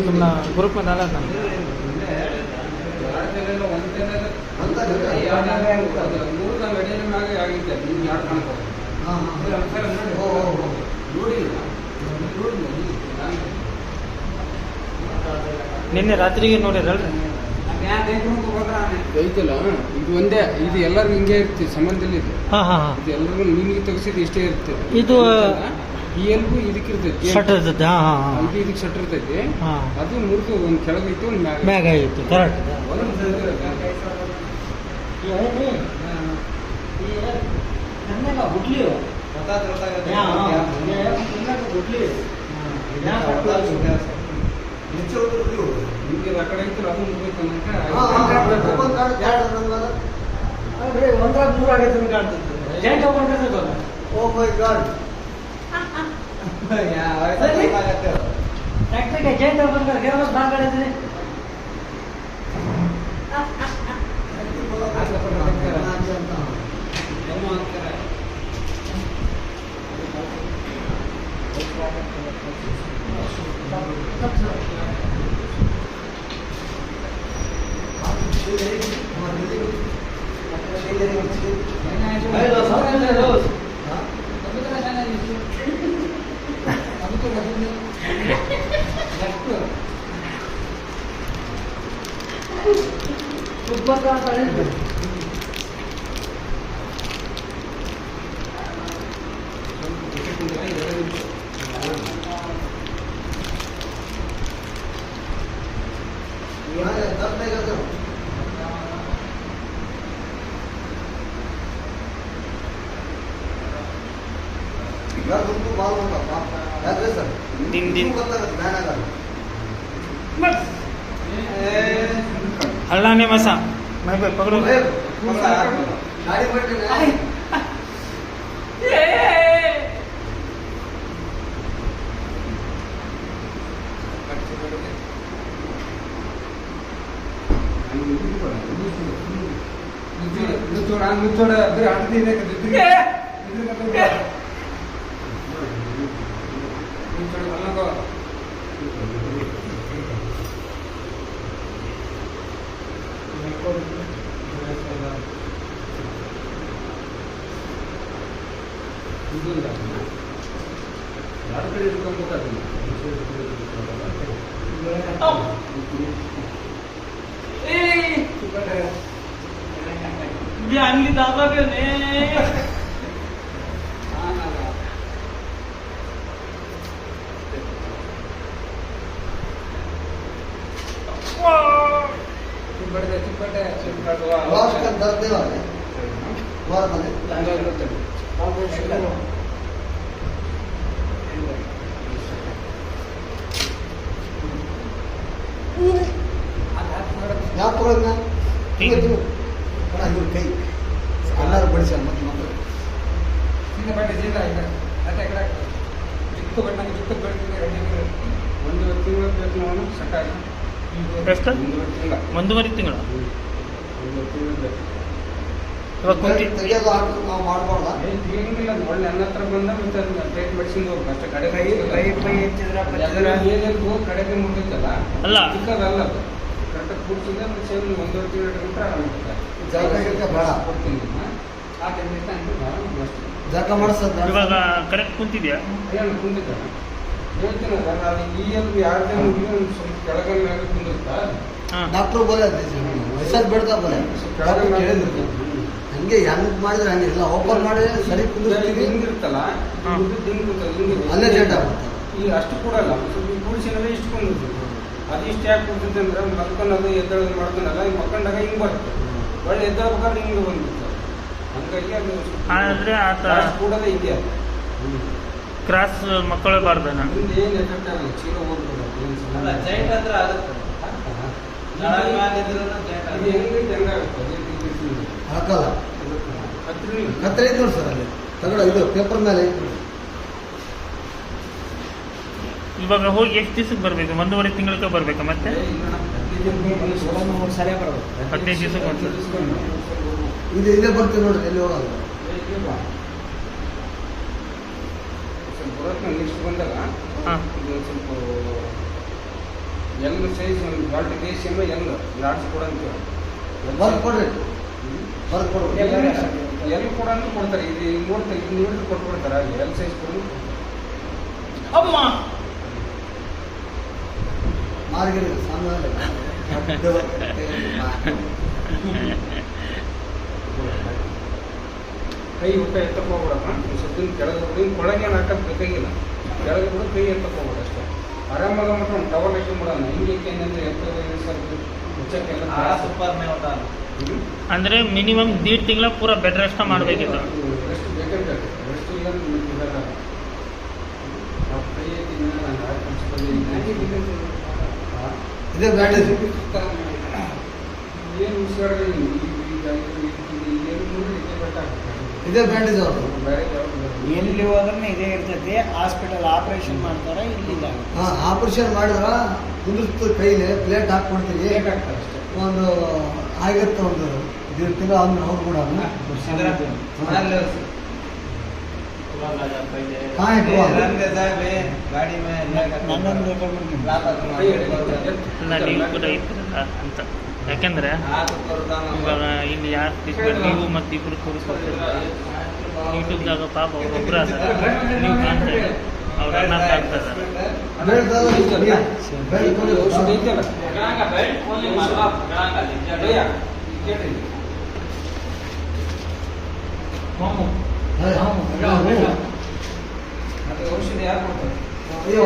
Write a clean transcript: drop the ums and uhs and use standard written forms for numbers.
तुमना group मध्ये आलात ना ನಿನ್ನೆ ರಾತ್ರಿಗೆ ನೋಡಿರಲ್ರಿ ಐತಲ್ಲ ಇದು ಒಂದೇ ಇದು ಎಲ್ಲರೂ ಹಿಂಗೆ ಇರ್ತೀವಿ ಸಂಬಂಧದಲ್ಲಿ ಇದು ಹಾಂ ಹಾಂ ಹಾಂ ಇದು ಎಲ್ಲರಿಗೂ ನಿಮಗೆ ತೆಗೆಸಿದ್ದು ಇಷ್ಟೇ ಇರುತ್ತೆ ಇದು ಈ ಎಲ್ಗೂ ಇದಕ್ಕೆ ಇರ್ತೈತಿ ಶಟರ್ ಇರ್ತೈತೆ ಹಾಂ ಹಾಂ ಹಾಂ ಇದು ಇದಕ್ಕೆ ಶಟರ್ ಇರ್ತೈತಿ ಹಾಂ ಅದು ಮುರಿದು ಒಂದು ಕೆಳಗೈತಿ ಒಂದು ಮ್ಯಾಗ ಆಗಿತ್ತು ಕರೆಕ್ಟ್ ನಿಮಗೆ ಆ ಕಡೆ ಇತ್ತು ಅದು ಮುಗ್ಬೇಕು ಒಂದ್ರಾಗ ಮೂರು ಆಗೈತೆ ಅಂತ ಕಾಣ್ತೈತೆ ಜೈಂಟ್ ಹೋಗ್ಬಿಟ್ಟಿರ್ತೈತೆ ಓ ಮೈ ಗಾಡ್ ಟ್ರ್ಯಾಕ್ಟರ್ಗೆ ಜೈಂಟ್ ಹೋಗ್ಬಿಟ್ಟು ಕೇವಲ ಬಾಂಗಾಡಿದ್ರಿ दिन दिन हल्ला नहीं मसा मैं पकड़ो थोड़ा अंगली दाबा के ने ಕೈ ಎಲ್ಲರೂ ಬಡಿಸ ಮತ್ತೆ ಚಿಕ್ಕ ಬಣ್ಣ ಚಿಕ್ಕ ಒಂದು ತಿಂಗಳು ಬೇಕು ನಾವು ಸೆಟ್ ಆಗಿ ಎಷ್ಟು ಒಂದೂವರೆ ತಿಂಗಳು ಇವಾಗ ತೆಗೆಯೋದು ಆರ್ಡರ್ ನಾವು ಮಾಡಬಾರ್ದ ಏನಿಲ್ಲ ಒಳ್ಳೆ ನನ್ನ ಹತ್ರ ಬಂದ ಮತ್ತೆ ಟ್ರೇಟ್ ಮೆಡಿಸಿನ್ ಹೋಗ್ಬೇಕು ಅಷ್ಟೇ ಕಡೆಗೆ ಏನೇನು ಹೋಗಿ ಕಡೆಗೆ ಮುಗಿತಲ್ಲ ಅಲ್ಲ ಚಿಕ್ಕದಲ್ಲ ಅದು ಕರೆಕ್ಟಾಗಿ ಕೂಡ್ಸಿದ್ರೆ ಮತ್ತೆ ಸೇಮ್ ಒಂದೂವರೆ ತಿಂಗಳು ಇಟ್ಕೊಂಡ್ರೆ ಆರಾಮಾಗುತ್ತೆ ಜಾಗ ಬೇಡ ಕೊಡ್ತೀನಿ ಆ ಟೈಮಿಂದ ಅಷ್ಟೇ ಜಾಗ ಮಾಡಿಸೋದು ಇವಾಗ ಕರೆಕ್ಟ್ ಕುಂತಿದ್ಯಾ ಏನು ಕುಂದಿದ್ದಾನೆ ಹೇಳ್ತೀನಲ್ಲ ನಾನು ಈ ಎಲ್ಲಿ ಎರಡು ಜನ ಒಂದು ಸ್ವಲ್ಪ ಕೆಳಗಡೆ ಮೇಲೆ ಕುಂದಿರ್ತಾ ಡಾಕ್ಟ್ರು ಬೋಲೆ ಹೆಸರು ಬಿಡ್ತಾ ಬೋಲೆ ಕೇಳಿದ್ರು ಹಂಗೆ ಹೆಂಗ್ ಮಾಡಿದ್ರೆ ಹಂಗೆ ಇಲ್ಲ ಓಪನ್ ಮಾಡಿ ಸರಿ ಕುಂದಿರ್ತೀವಿ ಹಿಂಗಿರುತ್ತಲ್ಲ ಅಲ್ಲೇ ಜೇಟ್ ಆಗುತ್ತೆ ಈಗ ಅಷ್ಟು ಕೊಡಲ್ಲ ಸ್ವಲ್ಪ ಕೂಡಿಸಿನಲ್ಲ ಇಷ್ಟು ಕುಂದಿರ್ತೀವಿ ಅದು ಇಷ್ಟು ಯಾಕೆ ಕುಂದಿರ್ತೀವಿ ಅಂದ್ರೆ ಮಲ್ಕೊಂಡದು ಎದ್ದೇಳೋದು ಮಾಡ್ಕೊಂಡಲ್ಲ ಈಗ ಮಕ್ಕಂಡಾಗ ಹಿಂಗೆ ಬರುತ್ತೆ ಒಳ್ಳೆ ಎದ್ದೇಳ್ಬೇಕಾದ್ರೆ ಹಿಂಗೆ ಬಂದ್ಬಿಡ್ತಾರೆ ಹಂಗಾಗಿ ಅದು ಆದರೆ ಆತ ಕೂಡಲೇ ಇದೆಯಾ ಕ್ರಾಸ್ ಮಕ್ಕಳಬಾರ್ದು ನಾನು ಹಿಂದೆ ಏನು ಎಫೆಕ್ಟ್ ಆಗಲ್ಲ ಚೀಲ ಹೋಗ್ಬಿಡಲ್ಲ ಜೈಂಟ್ ಹತ್ರ ಆಗುತ್ತೆ ಇದು ಹೆಂಗೈತೆ ಹೆಂಗಾಗುತ್ತೆ ಹಾಕಲ್ಲ ಹತ್ತಿರ ಹತ್ತಿರ ಐತೆ ನೋಡಿ ಸರ್ ಅಲ್ಲಿ ತಗಡ ಇದು ಪೇಪರ್ ಮೇಲೆ ಇವಾಗ ಹೋಗಿ ಎಷ್ಟು ದಿವಸಕ್ಕೆ ಬರಬೇಕು ಒಂದೂವರೆ ತಿಂಗಳಿಗೆ ಬರಬೇಕಾ ಮತ್ತೆ ಸರಿಯಾಗಿ ಬರಬೇಕು 15 ದಿವಸಕ್ಕೆ ಒಂದ್ಸಲ ಇದು ಇಲ್ಲೇ ಬರ್ತೀವಿ ನೋಡ್ರಿ ಎಲ್ಲಿ ಹೋಗಲ್ಲ ಸ್ವಲ್ಪ ಬರೋದು ನೆಕ್ಸ್ಟ್ ಬಂದಾಗ ಹಾಂ ಇದು ಸ್ವಲ್ಪ ಎಲ್ಲ ಸೈಜ್ ಒಂದು ದೊಡ್ಡ ದೇಶಿಯಮ್ಮ ಎಲ್ಲ ಲಾಡ್ಸ್ ಕೂಡ ಅಂತ ಬರ್ದು ಕೊಡ್ರಿ ಬರ್ದು ಕೊಡ್ರಿ ಎಲ್ಲಿ ಕೂಡ ಕೊಡ್ತಾರೆ ಇದು ನೋಡ್ತಾರೆ ಇದು ನೋಡಿದ್ರೆ ಕೊಟ್ಬಿಡ್ತಾರೆ ಅಲ್ಲಿ ಎಲ್ ಸೈಜ್ ಕೂಡ ಅಮ್ಮ ಮಾರ್ಗಿರಿ ಸಾಮಾನ್ಯ ಕೈ ಒಕ್ಕ ಎತ್ತಕ್ಕೆ ಹೋಗ್ಬಿಡಮ್ಮ ಸದ್ದಿನ ಕೆಳಗೆ ಬಿಡಿ ಒಳಗೆ ಹಾಕಕ್ಕೆ ಬೇಕಾಗಿಲ್ಲ ಕೆಳಗೆ ಬಿಡು ಕೈ ಎತ್ತಕ್ಕೆ ಹೋಗ್ಬಿಡ ಅಷ್ಟೇ ಆರಾಮಾಗ ಮಾತ್ರ ಒಂದು ಟವಲ್ ಹಾಕೊಂಡ್ಬಿಡೋಣ ಹಿಂಗೆ ಏನಂದ್ರೆ ಎತ್ತದ ಸ್ವಲ್ಪ ಮುಚ್ಚಕ್ಕೆಲ್ಲ ಅಂದ್ರೆ ಮಿನಿಮಮ್ 1.5 ತಿಂಗಳ ಪೂರ ಬೆಡ್ ರೆಸ್ಟ್ ಮಾಡಬೇಕಿತ್ತು. ರೆಸ್ಟ್ ಬೇಕಾಗುತ್ತೆ ರೆಸ್ಟ್ ಇಲ್ಲ ಇವಾಗ ನಾವು ಕೈ ಎತ್ತಿನ ನಾನು ಇದೇ ಬ್ಯಾಂಡೇಜ್ ಏನು ಉಸಿರಾಡೋದು ಇದೇ ಬ್ಯಾಂಡೇಜ್ ಅವರು ಬೇರೆ ಎಲ್ಲಿ ಹೋದ್ರೆ ಇದೇ ಇರ್ತೈತಿ. ಹಾಸ್ಪಿಟಲ್ ಆಪರೇಷನ್ ಮಾಡ್ತಾರೆ, ಇಲ್ಲಿಲ್ಲ. ಆಪರೇಷನ್ ಮಾಡಿದ್ರ ಕುಂದಿರ್ತ ಕೈಲಿ ಪ್ಲೇಟ್ ಹಾಕ್ಕೊಡ್ತೀವಿ. ಬೇಕಾಗ್ತದೆ ಅಷ್ಟೇ ಒಂದು ಆಗತ್ತೆ ಒಂದು 1.5 ತಿಂಗಳು ಆದ್ಮೇಲೆ ಅವ್ರು ಕೂಡ ನನ್ನೊಂದು ರೆಕಮೆಂಡ್ ಕೈ ಹಿಡಿದು ಅಲ್ಲ ನೀವು ಕೂಡ ಇದ್ದೀರಲ್ಲ ಅಂತ. ಯಾಕೆಂದ್ರೆ ಇವಾಗ ಇಲ್ಲಿ ಯಾರು ಟ್ರೀಟ್ಮೆಂಟ್ ನೀವು ಮತ್ತು ಇಬ್ಬರು ತೋರಿಸ್ಕೊಡ್ತೀರ ಯೂಟ್ಯೂಬ್ದಾಗ ಪಾಪ ಅವ್ರು ಒಬ್ಬರು ಅದಾರ, ನೀವು ಕಾಣ್ತಾರೆ ಅವ್ರ ಅನ್ನ ಕಾಣ್ತಾರೆ. ಔಷಧ ಐತಲ್ಲ ಅದು ಔಷಧಿ ಯಾರು ಕೊಡ್ತಾರೆ? ಅಯ್ಯೋ